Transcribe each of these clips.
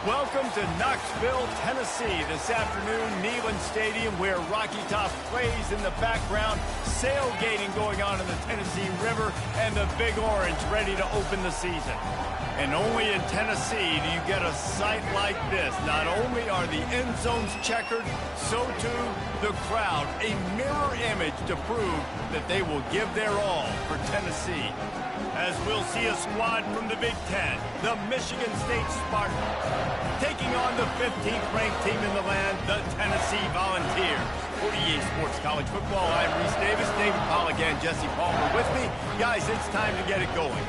Welcome to Knoxville, Tennessee. This afternoon, Neyland Stadium, where Rocky Top plays in the background, sailgating going on in the Tennessee River, and the Big Orange ready to open the season. And only in Tennessee do you get a sight like this. Not only are the end zones checkered, so too the crowd, a mirror image to prove that they will give their all for Tennessee. As we'll see a squad from the Big Ten, the Michigan State Spartans, taking on the 15th ranked team in the land, the Tennessee Volunteers. For EA Sports College Football, I'm Reese Davis, David Pollack, and Jesse Palmer with me. Guys, it's time to get it going.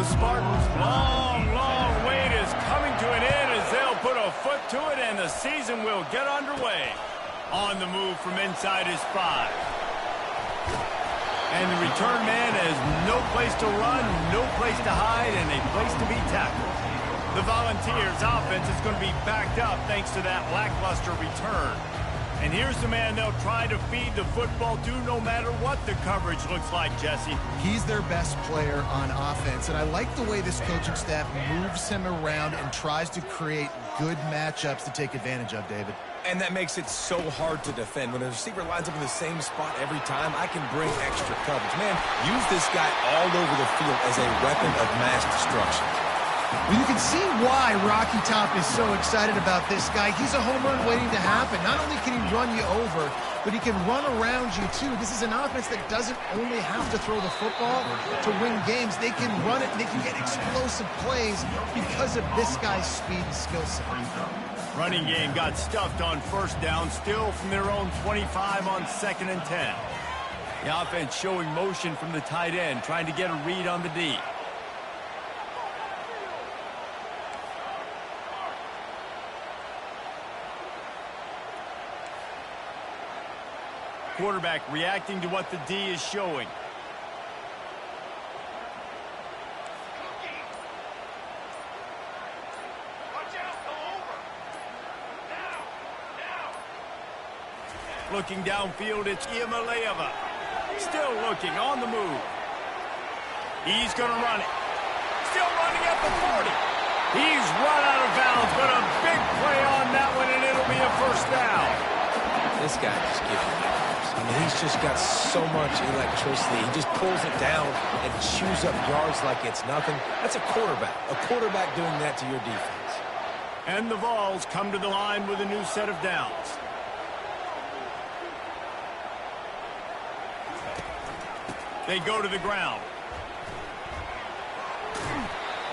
Spartans' long wait is coming to an end as they'll put a foot to it and the season will get underway. On the move from inside his 5. And the return man has no place to run, no place to hide, and a place to be tackled. The Volunteers' offense is going to be backed up thanks to that lackluster return. And here's the man they'll try to feed the football to no matter what the coverage looks like, Jesse. He's their best player on offense, and I like the way this coaching staff moves him around and tries to create good matchups to take advantage of, David. And that makes it so hard to defend. When a receiver lines up in the same spot every time, I can bring extra coverage. Man, use this guy all over the field as a weapon of mass destruction. Well, you can see why Rocky Top is so excited about this guy. He's a home run waiting to happen. Not only can he run you over, but he can run around you too. This is an offense that doesn't only have to throw the football to win games. They can run it, and they can get explosive plays because of this guy's speed and skill set. Running game got stuffed on first down, still from their own 25 on 2nd and 10. The offense showing motion from the tight end, trying to get a read on the D. Quarterback reacting to what the D is showing. Looking downfield, it's Iamaleava. Still looking, on the move. He's going to run it. Still running at the 40. He's run out of bounds, but a big play on that one, and it'll be a first down. This guy just gives you yards. I mean, he's just got so much electricity. He just pulls it down and chews up yards like it's nothing. That's a quarterback. A quarterback doing that to your defense. And the Vols come to the line with a new set of downs. They go to the ground.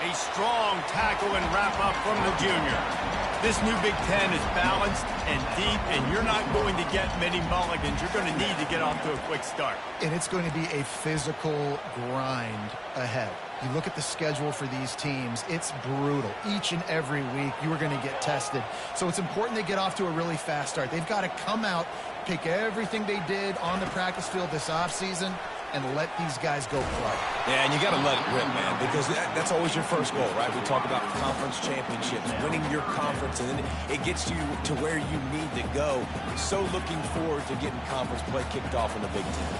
A strong tackle and wrap up from the junior. This new Big Ten is balanced and deep, and you're not going to get many mulligans. You're going to need to get off to a quick start. And it's going to be a physical grind ahead. You look at the schedule for these teams, it's brutal. Each and every week, you are going to get tested. So it's important they get off to a really fast start. They've got to come out, pick everything they did on the practice field this offseason, and let these guys go play. Yeah, and you got to let it rip, man, because that's always your first goal, right? We talk about conference championships, winning your conference, and then it gets you to where you need to go. So looking forward to getting conference play kicked off in the Big Ten.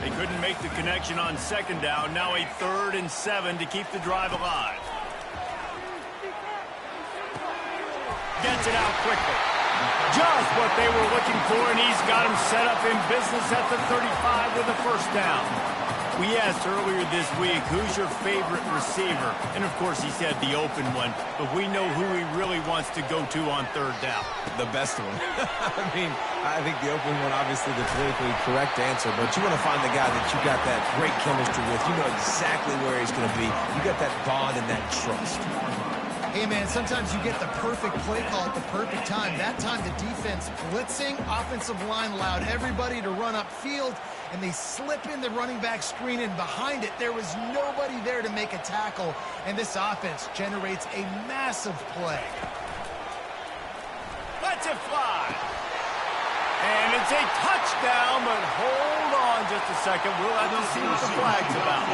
They couldn't make the connection on second down. Now a 3rd and 7 to keep the drive alive. Gets it out quickly. Just what they were looking for, and he's got him set up in business at the 35 with a first down. We asked earlier this week, who's your favorite receiver? And, of course, he said the open one, but we know who he really wants to go to on 3rd down. The best one. I think the open one, obviously the politically correct answer, but you want to find the guy that you got that great chemistry with. You know exactly where he's going to be. You got that bond and that trust. Hey, man, sometimes you get the perfect play call at the perfect time. That time the defense blitzing, offensive line allowed everybody to run upfield, and they slip in the running back screen, and behind it there was nobody there to make a tackle, and this offense generates a massive play. Lets it fly. And it's a touchdown, but hold on just a second. We'll have to see what the flag's about.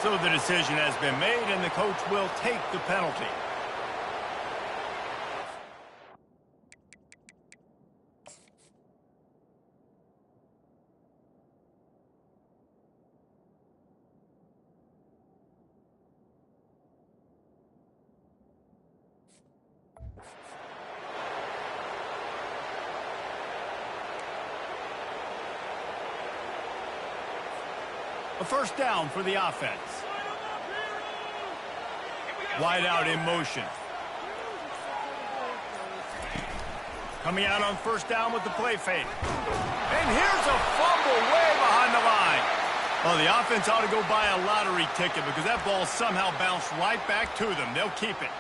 So the decision has been made, and the coach will take the penalty. A first down for the offense. Wide out in motion. Coming out on first down with the play fake. And here's a fumble way behind the line. Oh, the offense ought to go buy a lottery ticket because that ball somehow bounced right back to them. They'll keep it.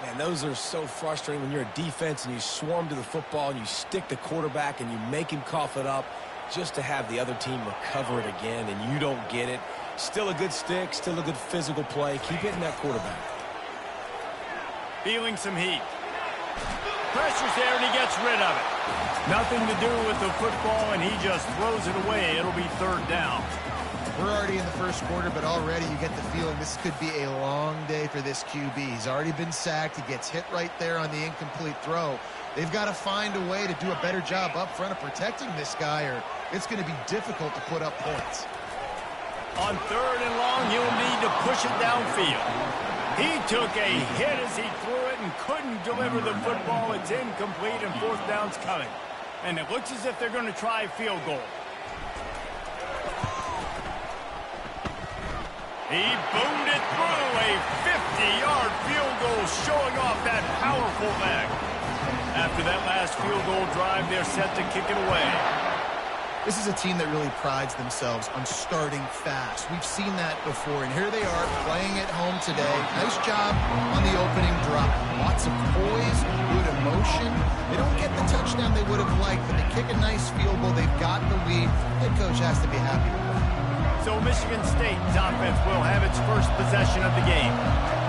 Man, those are so frustrating when you're a defense and you swarm to the football and you stick the quarterback and you make him cough it up just to have the other team recover it again and you don't get it. Still a good stick, still a good physical play. Keep hitting that quarterback. Feeling some heat. Pressure's there and he gets rid of it. Nothing to do with the football and he just throws it away. It'll be 3rd down. We're already in the first quarter, but already you get the feeling this could be a long day for this QB. He's already been sacked. He gets hit right there on the incomplete throw. They've got to find a way to do a better job up front of protecting this guy, or it's going to be difficult to put up points. On 3rd and long, you'll need to push it downfield. He took a hit as he threw it and couldn't deliver the football. It's incomplete, and 4th down's coming. And it looks as if they're going to try a field goal. He boomed it through, a 50-yard field goal showing off that powerful leg. After that last field goal drive, they're set to kick it away. This is a team that really prides themselves on starting fast. We've seen that before, and here they are playing at home today. Nice job on the opening drop. Lots of poise, good emotion. They don't get the touchdown they would have liked, but they kick a nice field goal. They've got the lead. Head coach has to be happy with that. So Michigan State's offense will have its first possession of the game.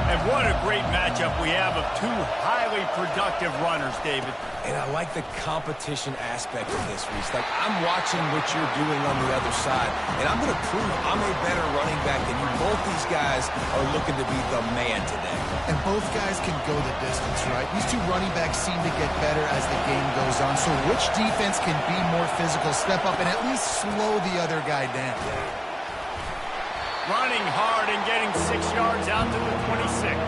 And what a great matchup we have of two highly productive runners, David. And I like the competition aspect of this, Reese. Like, I'm watching what you're doing on the other side, and I'm going to prove I'm a better running back than you. Both these guys are looking to be the man today. And both guys can go the distance, right? These two running backs seem to get better as the game goes on. So which defense can be more physical, step up, and at least slow the other guy down? Running hard and getting 6 yards out to the 26.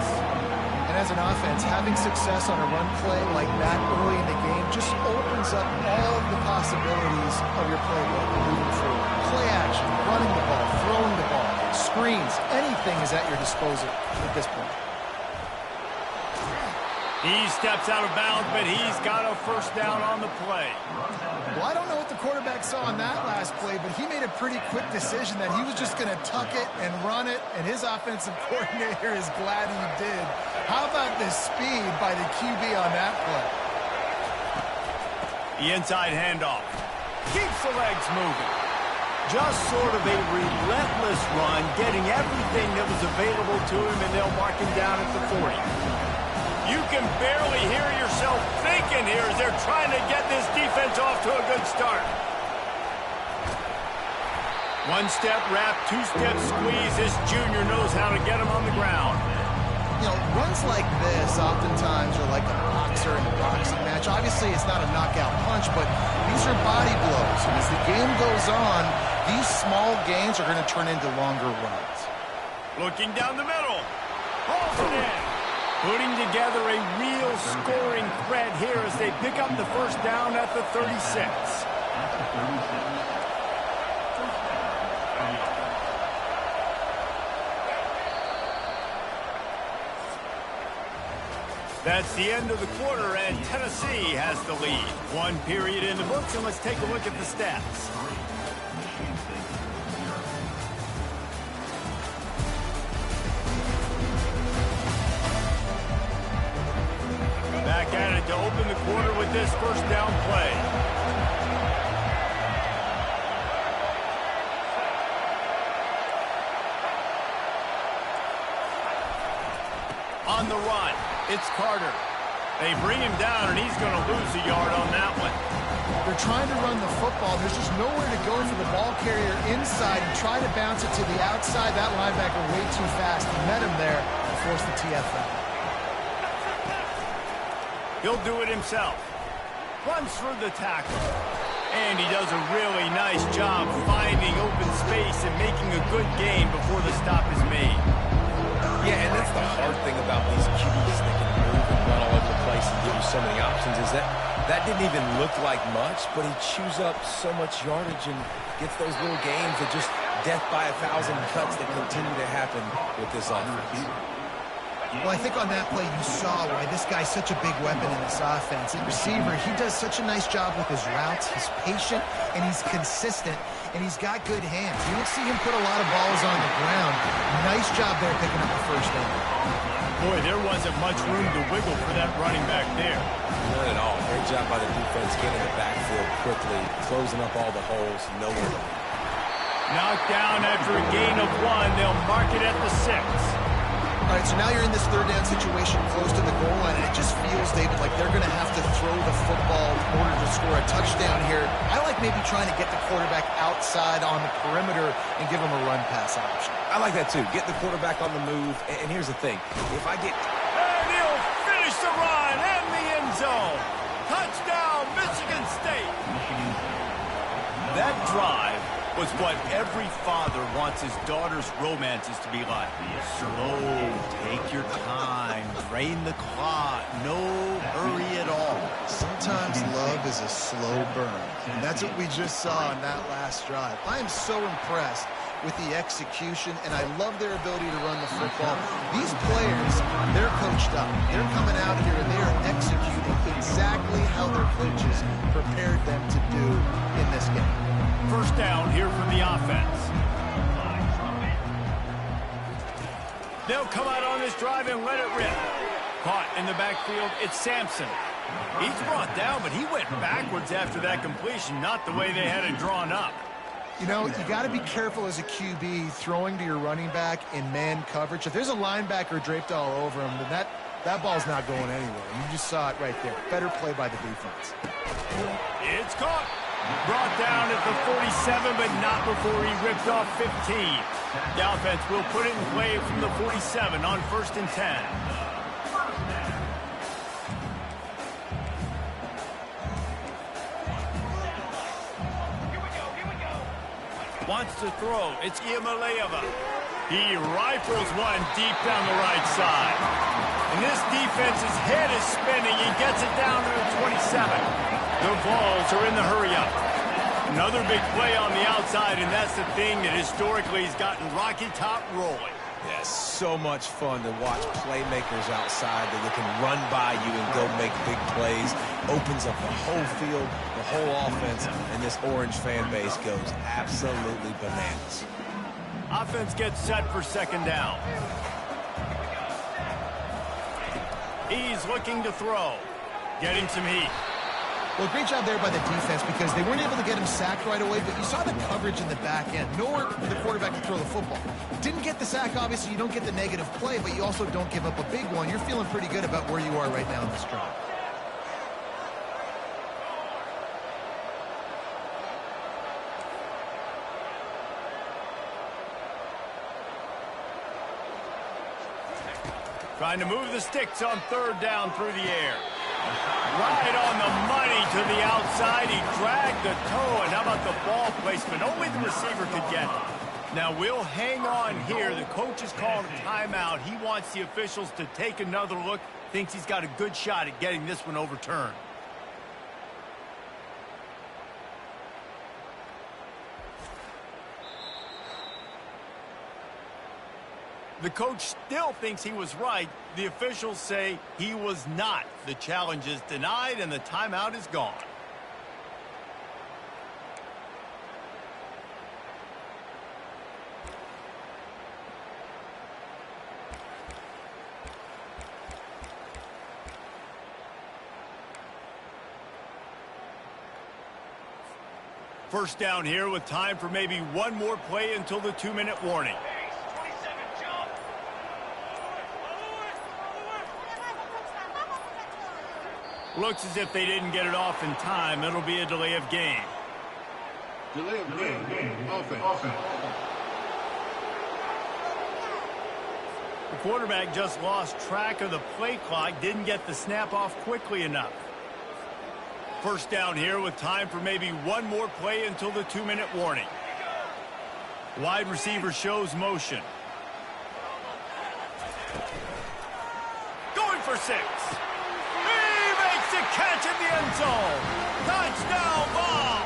And as an offense, having success on a run play like that early in the game just opens up all of the possibilities of your playbook moving forward. Play action, running the ball, throwing the ball, screens, anything is at your disposal at this point. He steps out of bounds, but he's got a first down on the play. Well, I don't know what the quarterback quarterback saw on that last play, but he made a pretty quick decision that he was just going to tuck it and run it, and his offensive coordinator is glad he did. How about the speed by the QB on that play? The inside handoff. Keeps the legs moving. Just sort of a relentless run, getting everything that was available to him, and they'll mark him down at the 40. You can barely hear yourself thinking here as they're trying to get this defense off to a good start. One-step wrap, two-step squeeze. This junior knows how to get him on the ground. You know, runs like this oftentimes are like a boxer in a boxing match. Obviously, it's not a knockout punch, but these are body blows. And as the game goes on, these small gains are going to turn into longer runs. Looking down the middle. Hauls it in. Putting together a real scoring threat here as they pick up the first down at the 36. That's the end of the quarter, and Tennessee has the lead. One period in the books, and let's take a look at the stats. Back at it to open the quarter with this first down play. On the run, it's Carter. They bring him down, and he's going to lose a yard on that one. They're trying to run the football. There's just nowhere to go for the ball carrier inside and try to bounce it to the outside. That linebacker way too fast. He met him there and forced the TFL. He'll do it himself. Runs through the tackle. And he does a really nice job finding open space and making a good gain before the stop is made. Yeah, and that's the hard thing about these QBs that can move and run all over the place and give you so many options is that didn't even look like much, but he chews up so much yardage and gets those little gains that just death by 1,000 cuts that continue to happen with this offense. Well, I think on that play you saw why this guy's such a big weapon in this offense. The receiver, he does such a nice job with his routes. He's patient, and he's consistent, and he's got good hands. You don't see him put a lot of balls on the ground. Nice job there picking up the first down. Boy, there wasn't much room to wiggle for that running back there. Not at all. Great job by the defense getting in the backfield quickly, closing up all the holes. Nowhere to go. Knocked down after a gain of 1. They'll mark it at the 6. All right, so now you're in this third down situation close to the goal line, and it just feels, David, like they're going to have to throw the football in order to score a touchdown here. I like maybe trying to get the quarterback outside on the perimeter and give him a run-pass option. I like that, too. Get the quarterback on the move. And here's the thing. If I get... And he'll finish the run and the end zone. Touchdown, Michigan State. That drive was what every father wants his daughter's romances to be like. Slow, take your time, drain the clock, no hurry at all. Sometimes love is a slow burn, and that's what we just saw on that last drive. I am so impressed with the execution, and I love their ability to run the football. These players, they're coached up. They're coming out here, and they are executing exactly how their coaches prepared them to do in this game. First down here from the offense. They'll come out on this drive and let it rip. Caught in the backfield, it's Sampson. He's brought down, but he went backwards after that completion, not the way they had it drawn up. You know, you got to be careful as a QB throwing to your running back in man coverage. If there's a linebacker draped all over him, then that ball's not going anywhere. You just saw it right there. Better play by the defense. It's caught. Brought down at the 47, but not before he ripped off 15. The offense will put it in play from the 47 on 1st and 10. Wants to throw. It's Iamaleava. He rifles one deep down the right side. And this defense's head is spinning. He gets it down to the 27. The Vols are in the hurry-up. Another big play on the outside, and that's the thing that historically has gotten Rocky Top rolling. Yeah, so much fun to watch playmakers outside that can run by you and go make big plays. Opens up the whole field, the whole offense, and this Orange fan base goes absolutely bananas. Offense gets set for second down. He's looking to throw. Getting some heat. Well, great job there by the defense because they weren't able to get him sacked right away, but you saw the coverage in the back end. Nowhere for the quarterback to throw the football. Didn't get the sack, obviously. You don't get the negative play, but you also don't give up a big one. You're feeling pretty good about where you are right now in this drive. Trying to move the sticks on third down through the air. Right on the money to the outside. He dragged the toe, and how about the ball placement? Only the receiver could get it. Now, we'll hang on here. The coach is calling a timeout. He wants the officials to take another look. Thinks he's got a good shot at getting this one overturned. The coach still thinks he was right. The officials say he was not. The challenge is denied, and the timeout is gone. First down here with time for maybe one more play until the 2-minute warning. Looks as if they didn't get it off in time. It'll be a delay of game. Delay of game. Offense. The quarterback just lost track of the play clock. Didn't get the snap off quickly enough. First down here with time for maybe one more play until the 2-minute warning. Wide receiver shows motion. Going for 6. To catch in the end zone. Touchdown ball.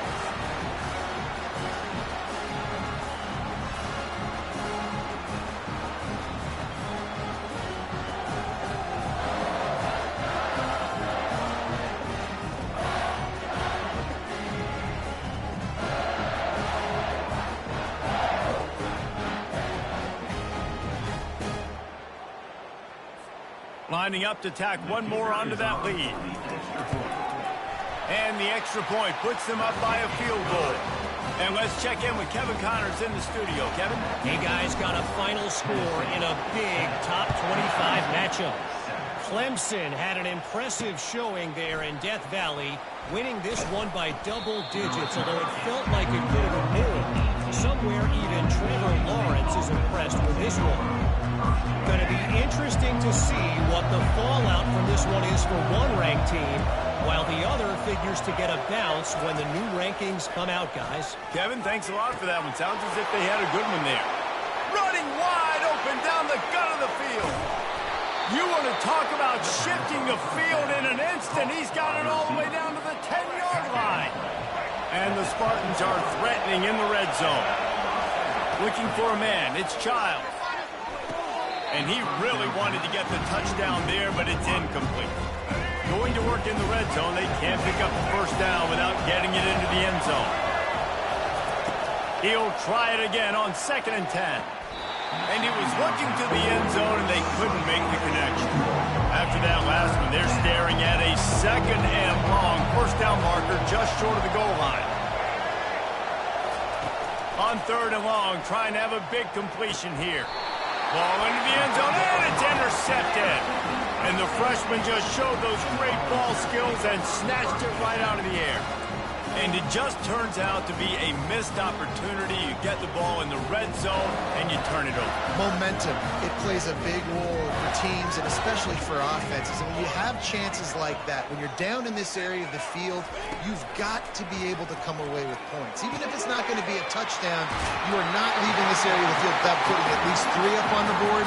Lining up to tack one more onto that lead. And the extra point puts them up by a field goal. And let's check in with Kevin Connors in the studio. Kevin? Hey, guys, got a final score in a big top 25 matchup. Clemson had an impressive showing there in Death Valley, winning this one by double digits, although it felt like it could have been more. Somewhere even Trevor Lawrence is impressed with this one. Going to be interesting to see what the fallout from this one is for one ranked team, while the other figures to get a bounce when the new rankings come out, guys. Kevin, thanks a lot for that one. Sounds as if they had a good one there. Running wide open down the gut of the field. You want to talk about shifting the field in an instant. He's got it all the way down to the 10-yard line. And the Spartans are threatening in the red zone. Looking for a man. It's Childs. And he really wanted to get the touchdown there, but it's incomplete. Going to work in the red zone. They can't pick up the first down without getting it into the end zone. He'll try it again on 2nd and 10. And he was looking to the end zone, and they couldn't make the connection. After that last one, they're staring at a 2nd and long. First down marker just short of the goal line. On 3rd and long, trying to have a big completion here. Ball into the end zone, and it's intercepted. And the freshman just showed those great ball skills and snatched it right out of the air. And it just turns out to be a missed opportunity. You get the ball in the red zone, and you turn it over. Momentum, it plays a big role for teams and especially for offenses. And when you have chances like that, when you're down in this area of the field, you've got to be able to come away with points. Even if it's not going to be a touchdown, you are not leaving this area of the field without putting at least 3 up on the board.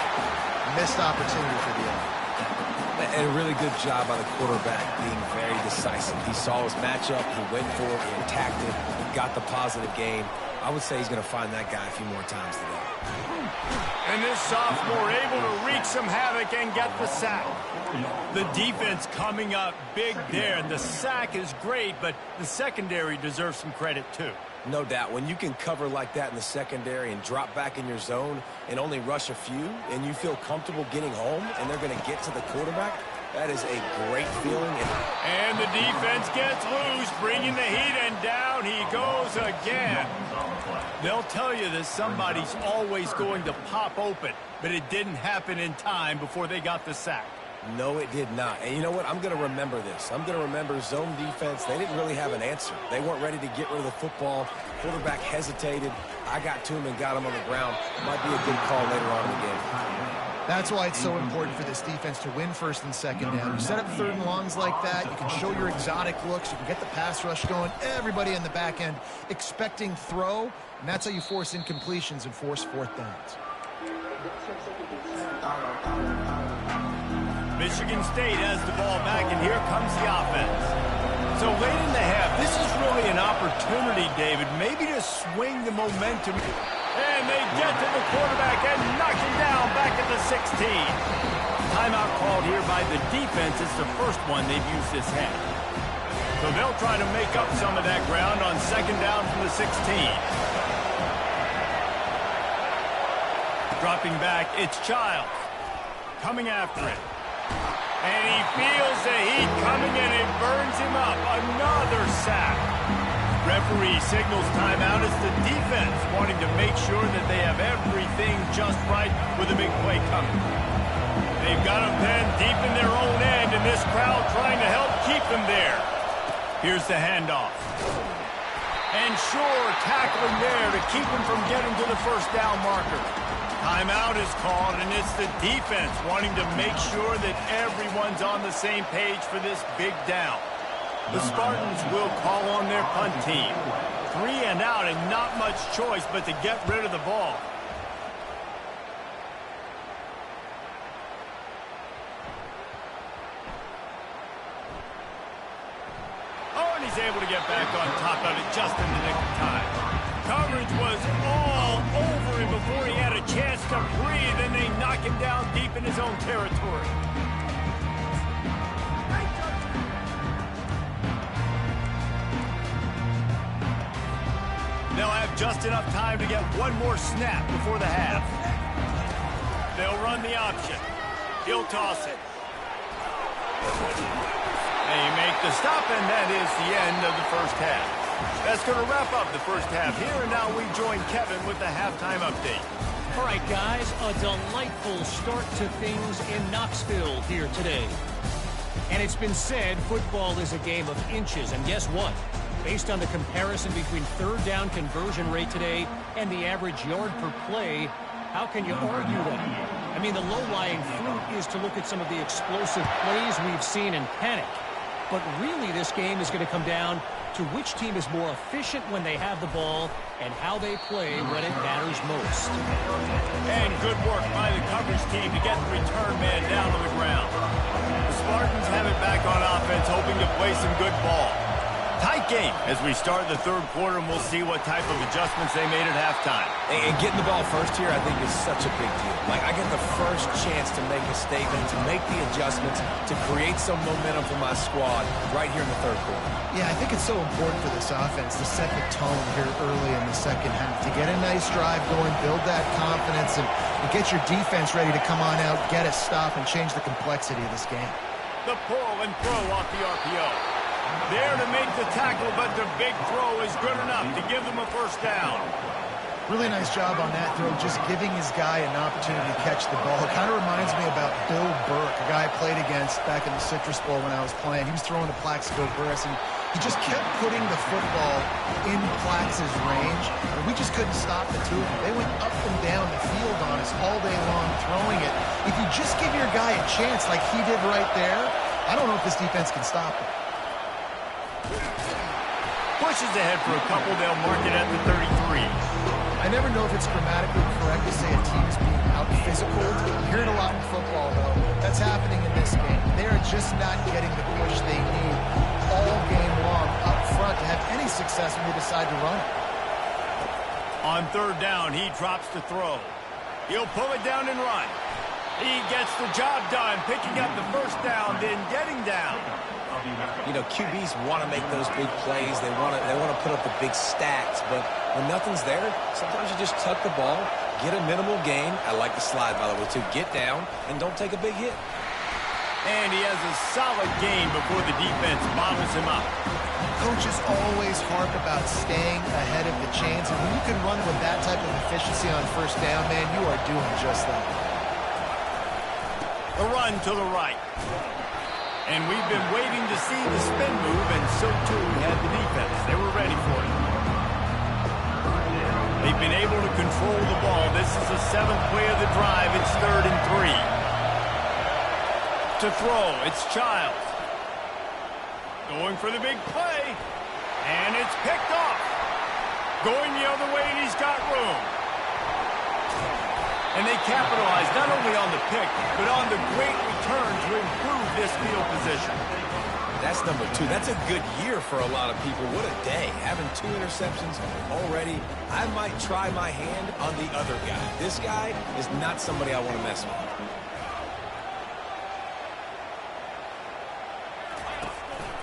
Missed opportunity for the offense. And a really good job by the quarterback being very decisive. He saw his matchup, he went for it, he attacked it, he got the positive gain. I would say he's going to find that guy a few more times today. And this sophomore able to wreak some havoc and get the sack. The defense coming up big there. The sack is great, but the secondary deserves some credit too. No doubt. When you can cover like that in the secondary and drop back in your zone and only rush a few, and you feel comfortable getting home and they're going to get to the quarterback, that is a great feeling. And the defense gets loose, bringing the heat, and down he goes again. They'll tell you that somebody's always going to pop open, but it didn't happen in time before they got the sack. No, it did not. And you know what? I'm going to remember this. I'm going to remember zone defense. They didn't really have an answer. They weren't ready to get rid of the football. Quarterback hesitated. I got to him and got him on the ground. Might be a good call later on in the game. That's why it's so important for this defense to win first and second down. You set up third and longs like that, you can show your exotic looks, you can get the pass rush going, everybody in the back end expecting throw, and that's how you force incompletions and force fourth downs. Michigan State has the ball back, and here comes the offense. So late in the half, this is really an opportunity, David, maybe to swing the momentum. And they get to the quarterback and knock him down back at the 16. Timeout called here by the defense. It's the first one they've used this half. So they'll try to make up some of that ground on second down from the 16. Dropping back, it's Childs. Coming after it. And he feels the heat coming and it burns him up. Another sack. Referee signals timeout. It's the defense wanting to make sure that they have everything just right with a big play coming. They've got them pinned deep in their own end, and this crowd trying to help keep them there. Here's the handoff. And sure, tackling there to keep him from getting to the first down marker. Timeout is called, and it's the defense wanting to make sure that everyone's on the same page for this big down. The Spartans will call on their punt team. 3 and out and not much choice but to get rid of the ball. Oh, and he's able to get back on top of it just in the nick of time. Coverage was all over him before he had a chance to breathe, and they knock him down deep in his own territory. They'll have just enough time to get one more snap before the half. They'll run the option. He'll toss it. They make the stop, and that is the end of the first half. That's going to wrap up the first half here, and now we join Kevin with the halftime update. All right, guys, a delightful start to things in Knoxville here today. And it's been said football is a game of inches, and guess what? Based on the comparison between third down conversion rate today and the average yard per play, how can you argue that? I mean, the low-lying fruit is to look at some of the explosive plays we've seen and panic. But really, this game is going to come down to which team is more efficient when they have the ball and how they play when it matters most. And good work by the coverage team to get the return man down to the ground. The Spartans have it back on offense, hoping to play some good ball. Tight game as we start the third quarter, and we'll see what type of adjustments they made at halftime. And getting the ball first here, I think, is such a big deal. Like, I get the first chance to make a statement, to make the adjustments, to create some momentum for my squad right here in the third quarter. Yeah, I think it's so important for this offense to set the tone here early in the second half, to get a nice drive going, build that confidence, and get your defense ready to come on out, get a stop, and change the complexity of this game. The pull and throw off the RPO. There to make the tackle, but the big throw is good enough to give them a first down. Really nice job on that throw, just giving his guy an opportunity to catch the ball. It kind of reminds me about Bill Burke, a guy I played against back in the Citrus Bowl when I was playing. He was throwing to Plaxico Burress, and he just kept putting the football in Plax's range, and we just couldn't stop the two of them. They went up and down the field on us all day long throwing it. If you just give your guy a chance like he did right there, I don't know if this defense can stop it. Pushes ahead for a couple. They'll mark it at the 33. I never know if it's grammatically correct to say a team is being out-physical. You hear it a lot in football, though. That's happening in this game. They are just not getting the push they need all game long up front to have any success when they decide to run it. On third down, he drops to throw. He'll pull it down and run. He gets the job done, picking up the first down, then getting down. You know, QBs want to make those big plays. They want to put up the big stats. But when nothing's there, sometimes you just tuck the ball, get a minimal gain. I like the slide, by the way, too. Get down and don't take a big hit. And he has a solid gain before the defense bottles him up. Coaches always harp about staying ahead of the chains, and when you can run with that type of efficiency on first down, man, you are doing just that. The run to the right. And we've been waiting to see the spin move, and so too had the defense. They were ready for it. They've been able to control the ball. This is the 7th play of the drive. It's 3rd and 3. To throw, it's Childs. Going for the big play. And it's picked off. Going the other way, and he's got room. And they capitalize not only on the pick, but on the great return to improve this field position. That's number 2. That's a good year for a lot of people. What a day. Having 2 interceptions already. I might try my hand on the other guy. This guy is not somebody I want to mess with.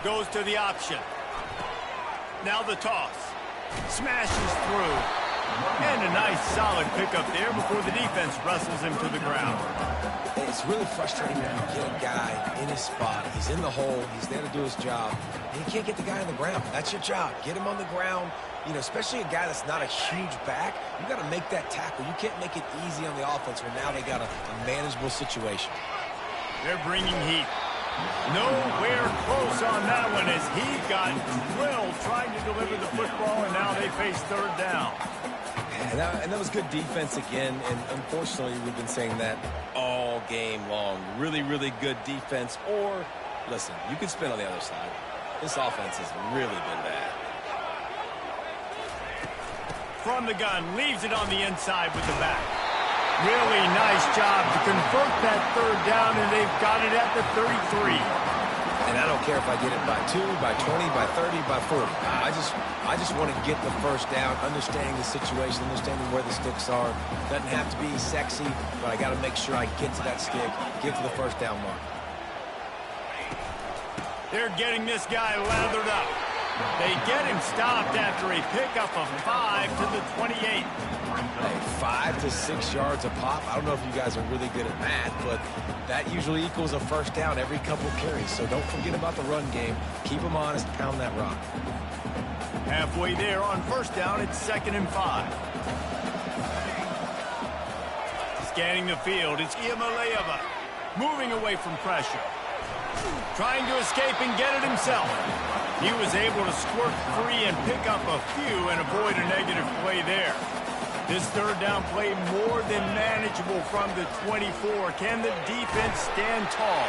Goes to the option. Now the toss. Smashes through. And a nice solid pickup there before the defense wrestles him to the ground. It's really frustrating when you get a guy in his spot. He's in the hole. He's there to do his job. And you can't get the guy on the ground. That's your job. Get him on the ground. You know, especially a guy that's not a huge back. You got to make that tackle. You can't make it easy on the offense when now they got a manageable situation. They're bringing heat. Nowhere close on that one as he got drilled trying to deliver the football, and now they face 3rd down. And that was good defense again, and unfortunately we've been saying that all game long. Really, really good defense. Or, listen, you can spin on the other side. This offense has really been bad. From the gun, leaves it on the inside with the back. Really nice job to convert that 3rd down, and they've got it at the 33. And I don't care if I get it by 2, by 20, by 30, by 40. I just want to get the first down, understanding the situation, understanding where the sticks are. Doesn't have to be sexy, but I got to make sure I get to that stick, get to the first down mark. They're getting this guy lathered up. They get him stopped after a pickup of 5 to the 28. Hey, 5 to 6 yards a pop. I don't know if you guys are really good at math, but that usually equals a first down every couple carries. So don't forget about the run game. Keep them honest, pound that rock. Halfway there on first down, it's 2nd and 5. Scanning the field, it's Iamaleava. Moving away from pressure. Trying to escape and get it himself. He was able to squirt free and pick up a few and avoid a negative play there. This 3rd down play more than manageable from the 24. Can the defense stand tall?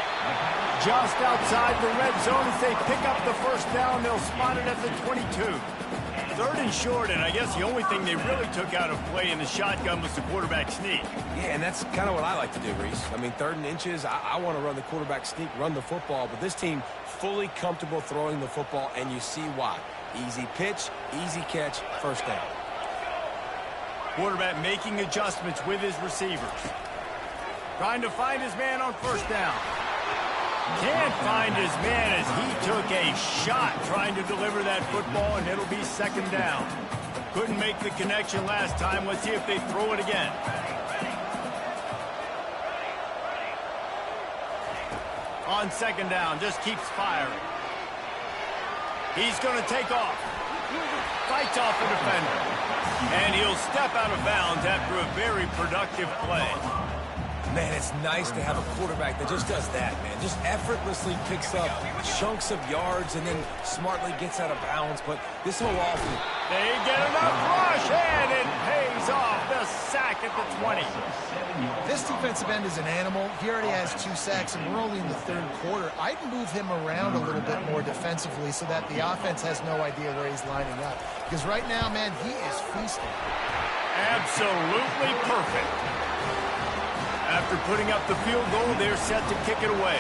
Just outside the red zone as they pick up the first down. They'll spot it at the 22. 3rd and short, and I guess the only thing they really took out of play in the shotgun was the quarterback sneak. Yeah, and that's kind of what I like to do, Reese. I mean, 3rd and inches, I want to run the quarterback sneak, run the football, but this team fully comfortable throwing the football, and you see why. Easy pitch, easy catch, first down. Quarterback making adjustments with his receivers. Trying to find his man on first down. Can't find his man as he took a shot trying to deliver that football, and it'll be 2nd down. Couldn't make the connection last time. Let's see if they throw it again. On 2nd down, just keeps firing. He's going to take off. Fights off a defender. And he'll step out of bounds after a very productive play. Man, it's nice to have a quarterback that just does that, man. Just effortlessly picks up chunks of yards and then smartly gets out of bounds. But this whole offense... They get enough rush, and it pays off. The sack at the 20. This defensive end is an animal. He already has 2 sacks, and we're only in the 3rd quarter. I'd move him around a little bit more defensively so that the offense has no idea where he's lining up. Because right now, man, he is feasting. Absolutely perfect. After putting up the field goal, they're set to kick it away.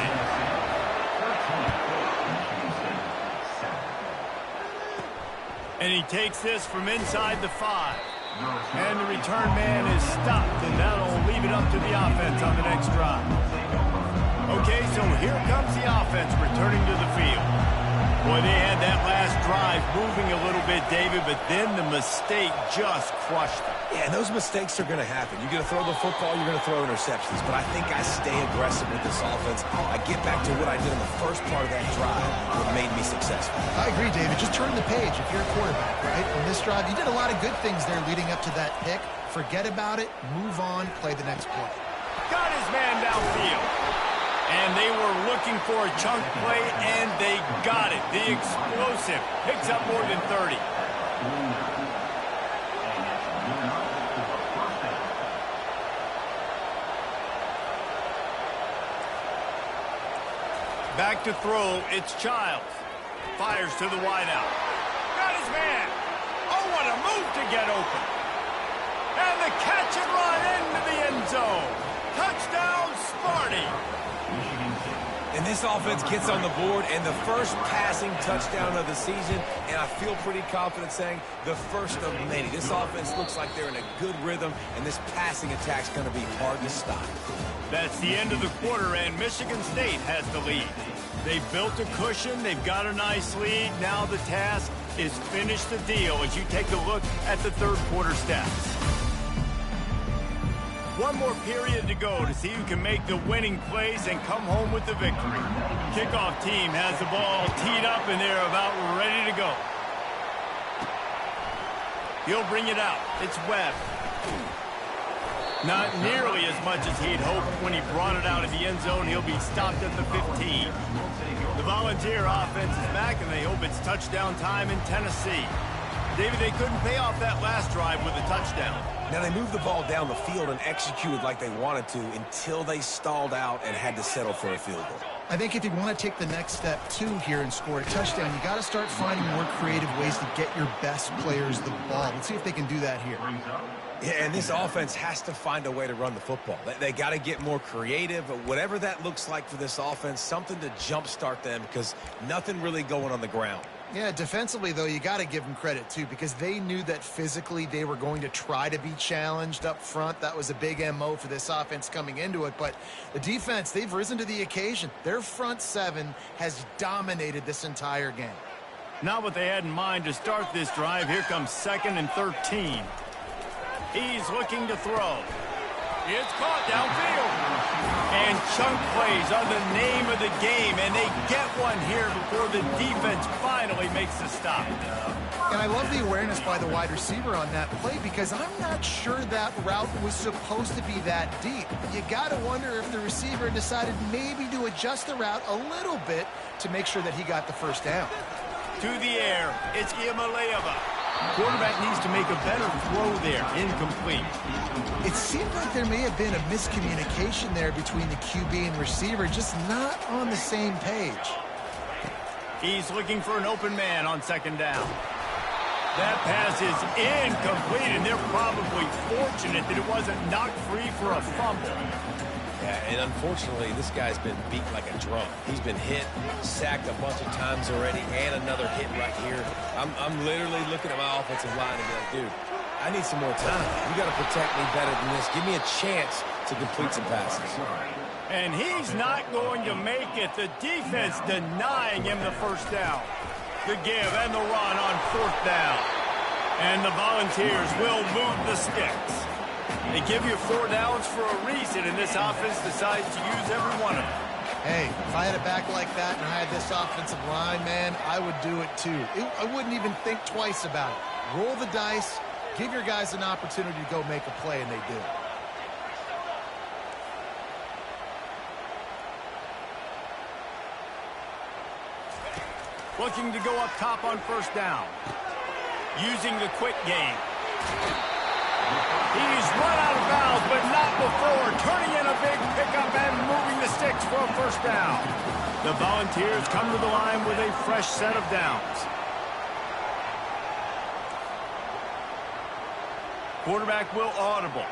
And he takes this from inside the 5. And the return man is stopped, and that'll leave it up to the offense on the next drive. Okay, so here comes the offense returning to the field. Boy, they had that last drive moving a little bit, David, but then the mistake just crushed them. Yeah, and those mistakes are going to happen. You're going to throw the football, you're going to throw interceptions. But I think I stay aggressive with this offense. I get back to what I did in the first part of that drive that made me successful. I agree, David. Just turn the page if you're a quarterback, right? On this drive, you did a lot of good things there leading up to that pick. Forget about it, move on, play the next play. Got his man downfield. And they were looking for a chunk play, and they got it. The explosive picks up more than 30. Back to throw, it's Childs. Fires to the wideout. Got his man. Oh, what a move to get open. And the catch and run into the end zone. Touchdown, Sparty. And this offense gets on the board, and the first passing touchdown of the season, and I feel pretty confident saying the first of many. This offense looks like they're in a good rhythm, and this passing attack's going to be hard to stop. That's the end of the quarter, and Michigan State has the lead. They've built a cushion. They've got a nice lead. Now the task is finish the deal as you take a look at the third quarter stats. One more period to go to see who can make the winning plays and come home with the victory. Kickoff team has the ball teed up, and they're about ready to go. He'll bring it out. It's Webb. Not nearly as much as he'd hoped when he brought it out of the end zone. He'll be stopped at the 15. The Volunteer offense is back, and they hope it's touchdown time in Tennessee. David, they couldn't pay off that last drive with a touchdown. Now, they moved the ball down the field and executed like they wanted to until they stalled out and had to settle for a field goal. I think if you want to take the next step, too, here and score a touchdown, you got to start finding more creative ways to get your best players the ball. Let's see if they can do that here. Yeah, and this offense has to find a way to run the football. They got to get more creative, but whatever that looks like for this offense, something to jumpstart them because nothing really going on the ground. Yeah, defensively, though, you got to give them credit, too, because they knew that physically they were going to try to be challenged up front. That was a big MO for this offense coming into it. But the defense, they've risen to the occasion. Their front seven has dominated this entire game. Not what they had in mind to start this drive. Here comes 2nd and 13. He's looking to throw. It's caught downfield. And chunk plays are the name of the game, and they get one here before the defense finally makes the stop. And I love the awareness by the wide receiver on that play because I'm not sure that route was supposed to be that deep. You got to wonder if the receiver decided maybe to adjust the route a little bit to make sure that he got the first down. To the air, it's Iamaleava. Quarterback needs to make a better throw there. Incomplete. It seemed like there may have been a miscommunication there between the QB and receiver, just not on the same page. He's looking for an open man on 2nd down. That pass is incomplete, and they're probably fortunate that it wasn't knocked free for a fumble. Yeah, and unfortunately, this guy's been beat like a drum. He's been hit, sacked a bunch of times already, and another hit right here. I'm literally looking at my offensive line and be like, dude, I need some more time. You got to protect me better than this. Give me a chance to complete some passes. And he's not going to make it. The defense denying him the first down. The give and the run on 4th down. And the Volunteers will move the sticks. They give you 4 downs for a reason, and this offense decides to use every one of them. Hey, if I had a back like that and I had this offensive line, man, I would do it too. I wouldn't even think twice about it. Roll the dice, give your guys an opportunity to go make a play, and they do. Looking to go up top on 1st down. Using the quick game. He's run out of bounds, but not before. Turning in a big pickup and moving the sticks for a 1st down. The Volunteers come to the line with a fresh set of downs. Quarterback will audible.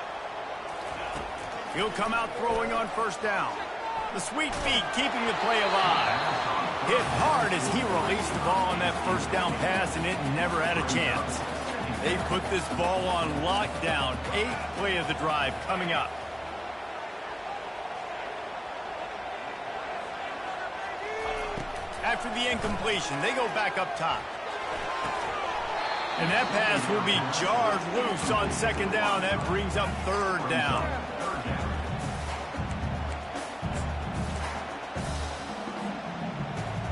He'll come out throwing on 1st down. The sweet feet keeping the play alive. Hit hard as he released the ball on that 1st down pass, and it never had a chance. They put this ball on lockdown. 8th play of the drive coming up. After the incompletion, they go back up top. And that pass will be jarred loose on 2nd down. That brings up 3rd down.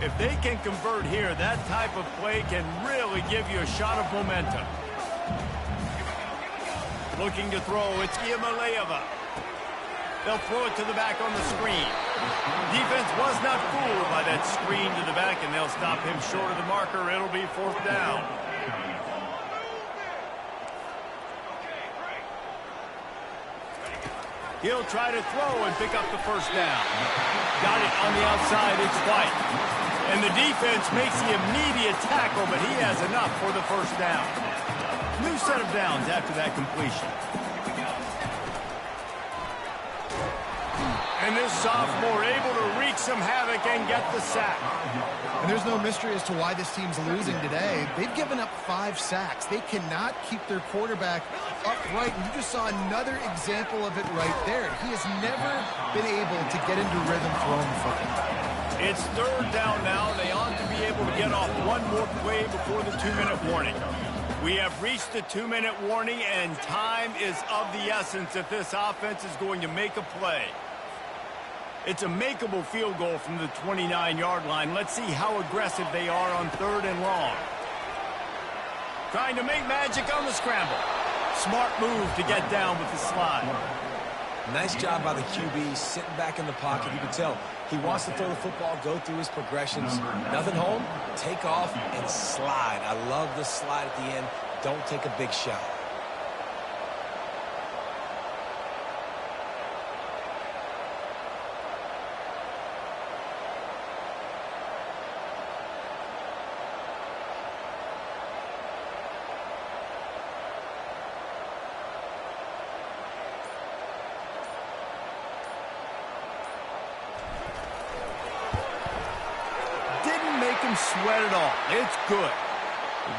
If they can convert here, that type of play can really give you a shot of momentum. Looking to throw, it's Iamaleava. They'll throw it to the back on the screen. Defense was not fooled by that screen to the back, and they'll stop him short of the marker. It'll be 4th down. He'll try to throw and pick up the 1st down. Got it on the outside. It's White. And the defense makes the immediate tackle, but he has enough for the 1st down. New set of downs after that completion. And this sophomore able to wreak some havoc and get the sack. And there's no mystery as to why this team's losing today. They've given up 5 sacks. They cannot keep their quarterback upright. And you just saw another example of it right there. He has never been able to get into rhythm throwing the football. It's 3rd down now. They ought to be able to get off one more play before the 2-minute warning. We have reached the 2-minute warning, and time is of the essence if this offense is going to make a play. It's a makeable field goal from the 29-yard line. Let's see how aggressive they are on 3rd and long. Trying to make magic on the scramble. Smart move to get down with the slide. Nice job by the QB, sitting back in the pocket. You can tell he wants to throw the football, go through his progressions. Nothing home, take off, and slide. I love the slide at the end. Don't take a big shot. Sweat it all. It's good.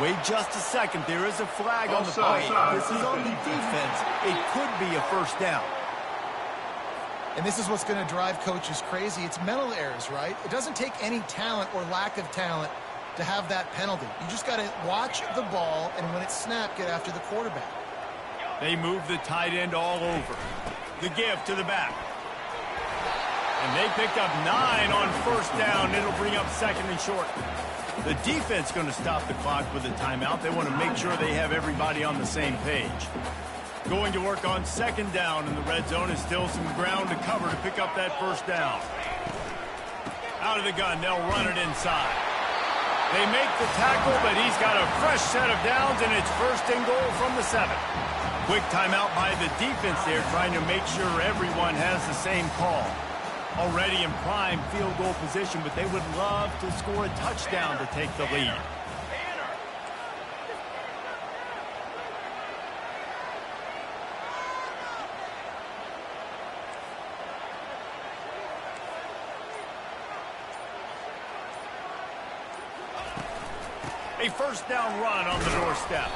Wait just a second. There is a flag on the play. This is on the defense. It could be a 1st down. And this is what's going to drive coaches crazy. It's mental errors, right? It doesn't take any talent or lack of talent to have that penalty. You just got to watch the ball, and when it's snapped, get after the quarterback. They move the tight end all over. The give to the back. And they picked up 9 on 1st down. It'll bring up 2nd and short. The defense going to stop the clock with a timeout. They want to make sure they have everybody on the same page. Going to work on 2nd down in the red zone is still some ground to cover to pick up that 1st down. Out of the gun, they'll run it inside. They make the tackle, but he's got a fresh set of downs, and it's 1st and goal from the 7. Quick timeout by the defense there, trying to make sure everyone has the same call. Already in prime field goal position, but they would love to score a touchdown to take the lead. A 1st down run on the doorstep.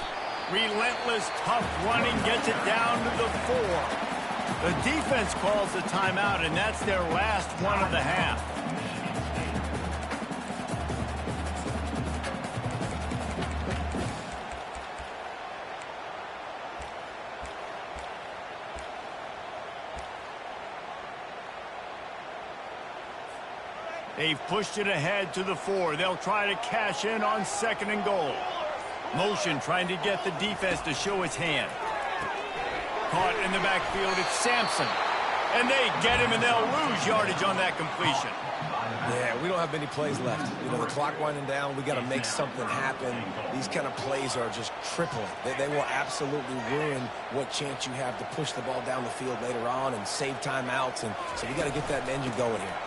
Relentless, tough running gets it down to the 4. The defense calls the timeout, and that's their last one of the half. They've pushed it ahead to the 4. They'll try to cash in on 2nd and goal. Motion trying to get the defense to show its hand. Caught in the backfield, it's Sampson. And they get him, and they'll lose yardage on that completion. Yeah, we don't have many plays left. You know, the clock winding down, we got to make something happen. These kind of plays are just crippling. They will absolutely ruin what chance you have to push the ball down the field later on and save timeouts. And so we got to get that engine going here.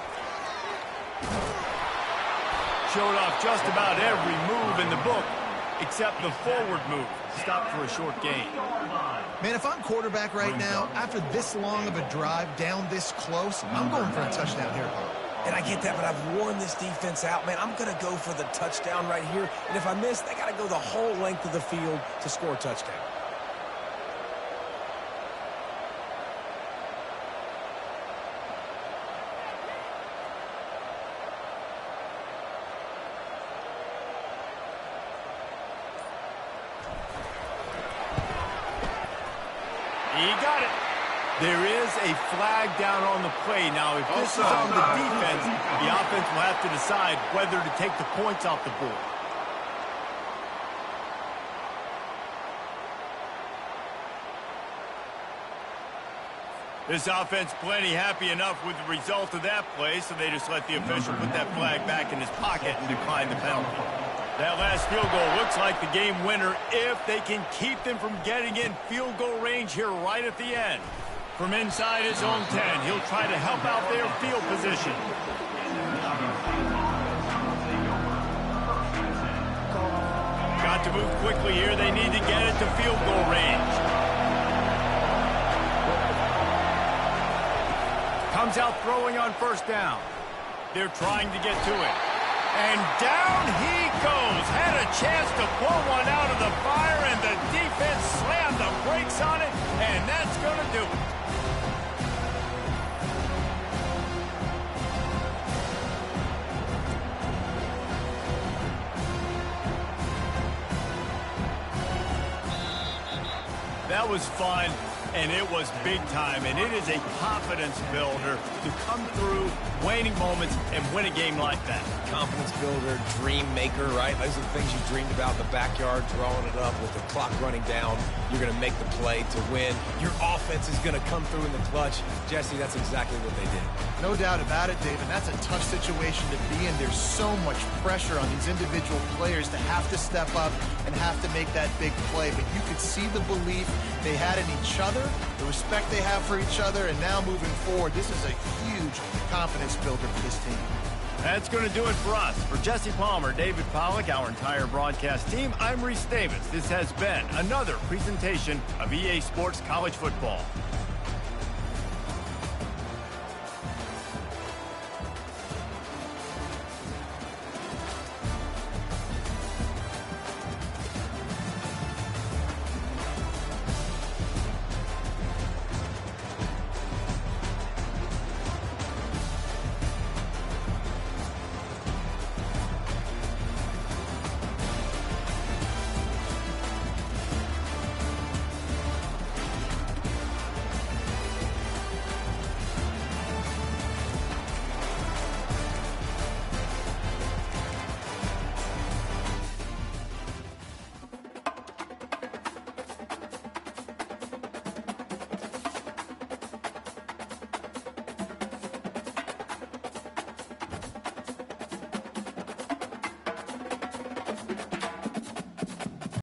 Showed off just about every move in the book except the forward move. Stopped for a short gain. Man, if I'm quarterback right now, after this long of a drive down this close, I'm going for a touchdown here. And I get that, but I've worn this defense out, man. I'm going to go for the touchdown right here. And if I miss, they got to go the whole length of the field to score a touchdown. He got it. There is a flag down on the play. Now, if this is on the defense, the offense will have to decide whether to take the points off the board. This offense plenty happy enough with the result of that play, so they just let the official put that flag back in his pocket and decline the penalty. That last field goal looks like the game winner if they can keep them from getting in field goal range here right at the end. From inside his own 10, he'll try to help out their field position. Got to move quickly here. They need to get it to field goal range. Comes out throwing on first down. They're trying to get to it. And down he goes. Had a chance to pull one out of the fire, and the defense slammed the brakes on it, and that's going to do it. That was fun, and it was big time, and it is a confidence builder to come through waning moments and win a game like that. Confidence builder, dream maker, right? Those are the things you dreamed about in the backyard, drawing it up with the clock running down. You're going to make the play to win. Your offense is going to come through in the clutch. Jesse, that's exactly what they did. No doubt about it, David. That's a tough situation to be in. There's so much pressure on these individual players to have to step up and have to make that big play. But you could see the belief they had in each other, the respect they have for each other, and now moving forward, this is a huge confidence builder for this team. That's going to do it for us. For Jesse Palmer, David Pollack, our entire broadcast team, I'm Reese Davis. This has been another presentation of EA Sports College Football.